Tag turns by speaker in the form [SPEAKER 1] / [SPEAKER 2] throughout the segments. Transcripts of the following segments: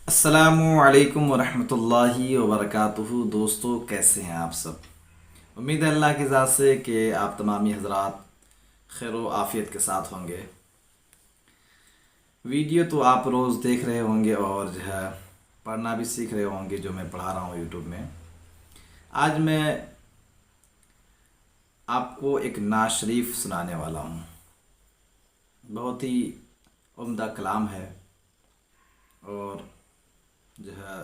[SPEAKER 1] السلام علیکم ورحمۃ اللہ وبرکاتہ۔ دوستو، کیسے ہیں آپ سب؟ امید ہے اللہ کی ذات سے کہ آپ تمامی حضرات خیر و عافیت کے ساتھ ہوں گے۔ ویڈیو تو آپ روز دیکھ رہے ہوں گے اور جو ہے پڑھنا بھی سیکھ رہے ہوں گے جو میں پڑھا رہا ہوں یوٹیوب میں۔ آج میں آپ کو ایک نعت شریف سنانے والا ہوں۔ بہت ہی عمدہ کلام ہے اور جو ہے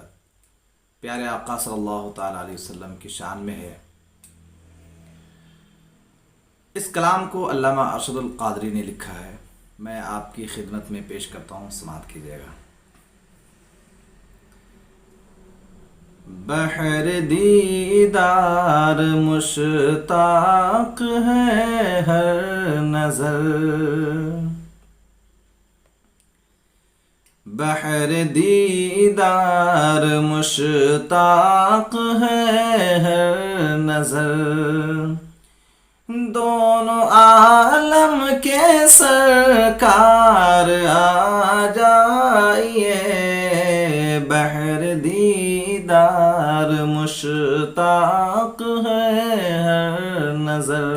[SPEAKER 1] پیارے آقا صلی اللہ تعالیٰ علیہ وسلم کی شان میں ہے۔ اس کلام کو علامہ ارشد القادری نے لکھا ہے، میں آپ کی خدمت میں پیش کرتا ہوں، سماعت کیجیے گا۔ بحر دیدار مشتاق ہے ہر نظر، بحر دیدار مشتاق ہے ہر نظر، دونوں عالم کے سرکار آ جائیے، بحر دیدار مشتاق ہے ہر نظر،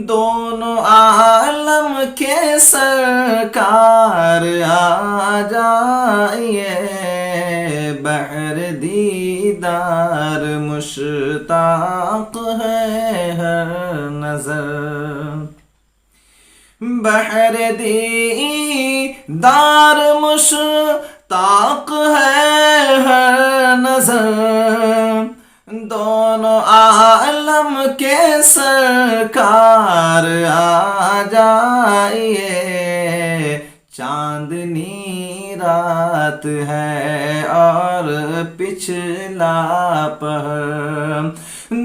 [SPEAKER 1] دونوں عالم کے سرکار آ جائیے، بحر دیدار مشتاق ہے ہر نظر، بحر دیدار مشتاق ہے ہر نظر، دونوں عالم کے سرکار آ جائیے، چاندنی رات ہے اور پچھلا پہر،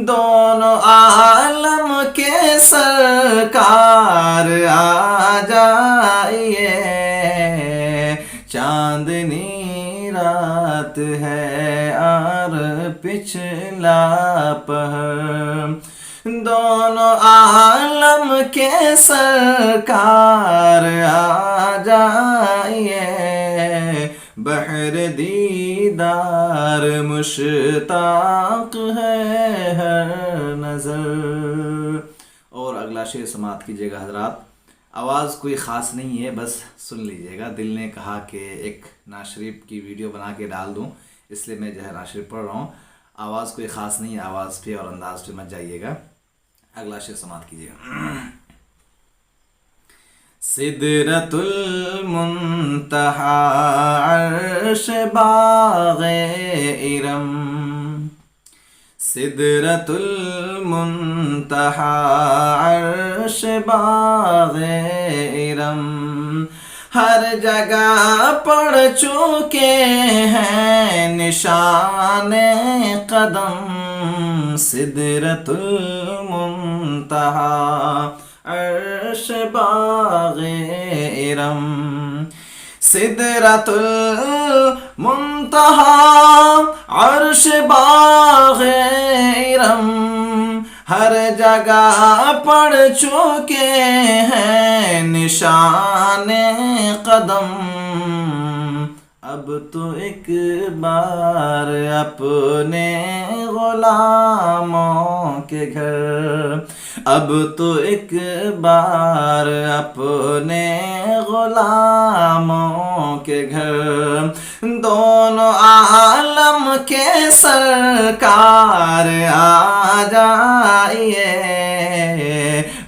[SPEAKER 1] دونوں عالم کے سرکار آ جائیے، چاندنی رات ہے اور پچھلا پہر، دونوں عالم کے سرکار آ جائیے، بحر دیدار مشتاق ہے ہر نظر۔ اور اگلا شعر سماعت کیجیے گا حضرات۔ آواز کوئی خاص نہیں ہے، بس سن لیجیے گا۔ دل نے کہا کہ ایک نعت شریف کی ویڈیو بنا کے ڈال دوں، اس لیے میں جو ہے نعت شریف پڑھ رہا ہوں۔ آواز کوئی خاص نہیں ہے، آواز پہ اور انداز پہ مت جائیے گا۔ اگلا شعر سماعت کیجیے گا۔ سدرۃ المنتہا عرش باغ ارم، سدرۃ المنتہا عرش باغ ارم، ہر جگہ پڑ چکے ہیں نشان قدم، سدرۃ المنتہا عرش باغ ارم، سدرۃ المنتہا عرش باغ ارم، ہر جگہ پڑ چکے ہیں نشان قدم، اب تو ایک بار اپنے غلاموں کے گھر، اب تو ایک بار اپنے غلاموں کے گھر، دونوں عالم کے سرکار آ جائیے،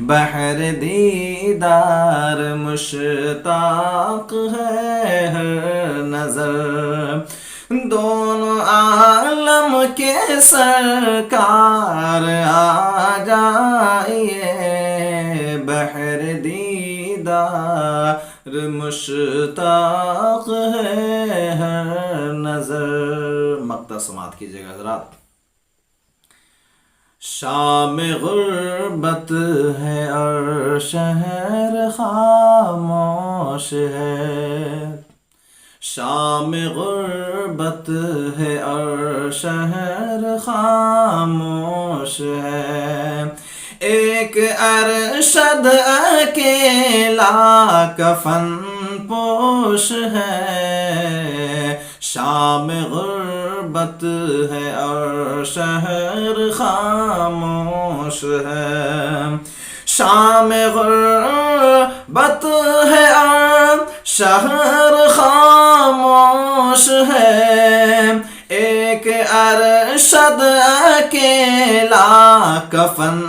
[SPEAKER 1] بحر دیدار مشتاق ہے ہر نظر، دونوں عالم کے سرکار آ جائیے، بحر دیدار مشتاق ہے ہر نظر۔ مقطع سماعت کیجیے گا حضرات۔ شام غربت ہے اور شہر خاموش ہے، شام غربت ہے اور شہر خاموش ہے، ایک ارشد اکیلا کفن پوش ہے، شام غربت ہے اور شہر خاموش ہے، شام غربت ہے اور شہر خاموش ہے، ایک ارشد اکیلا کفن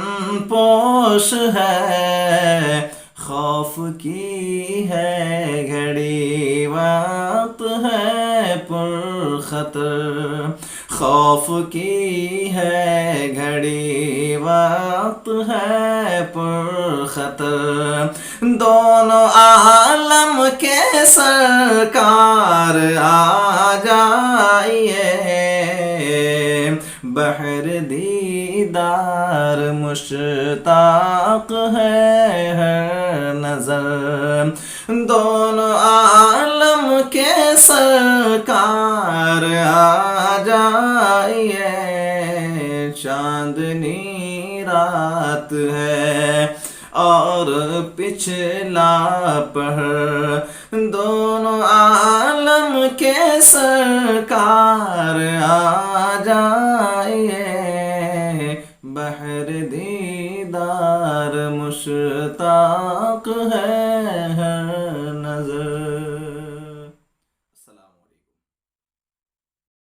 [SPEAKER 1] پوش ہے، خوف کی ہے گھڑی وقت ہے پر خطر، خوف کی ہے گھڑی وقت ہے پر خطر، دونوں عالم کے سرکار آ جائیے، بحر دیدار مشتاق ہے ہر نظر، دونوں عالم کے سرکار آ جائیے، چاندنی رات ہے اور پچھلا پہر، دونوں عالم کے سرکار آ جائیے، بحر دیدار مشتاق ہے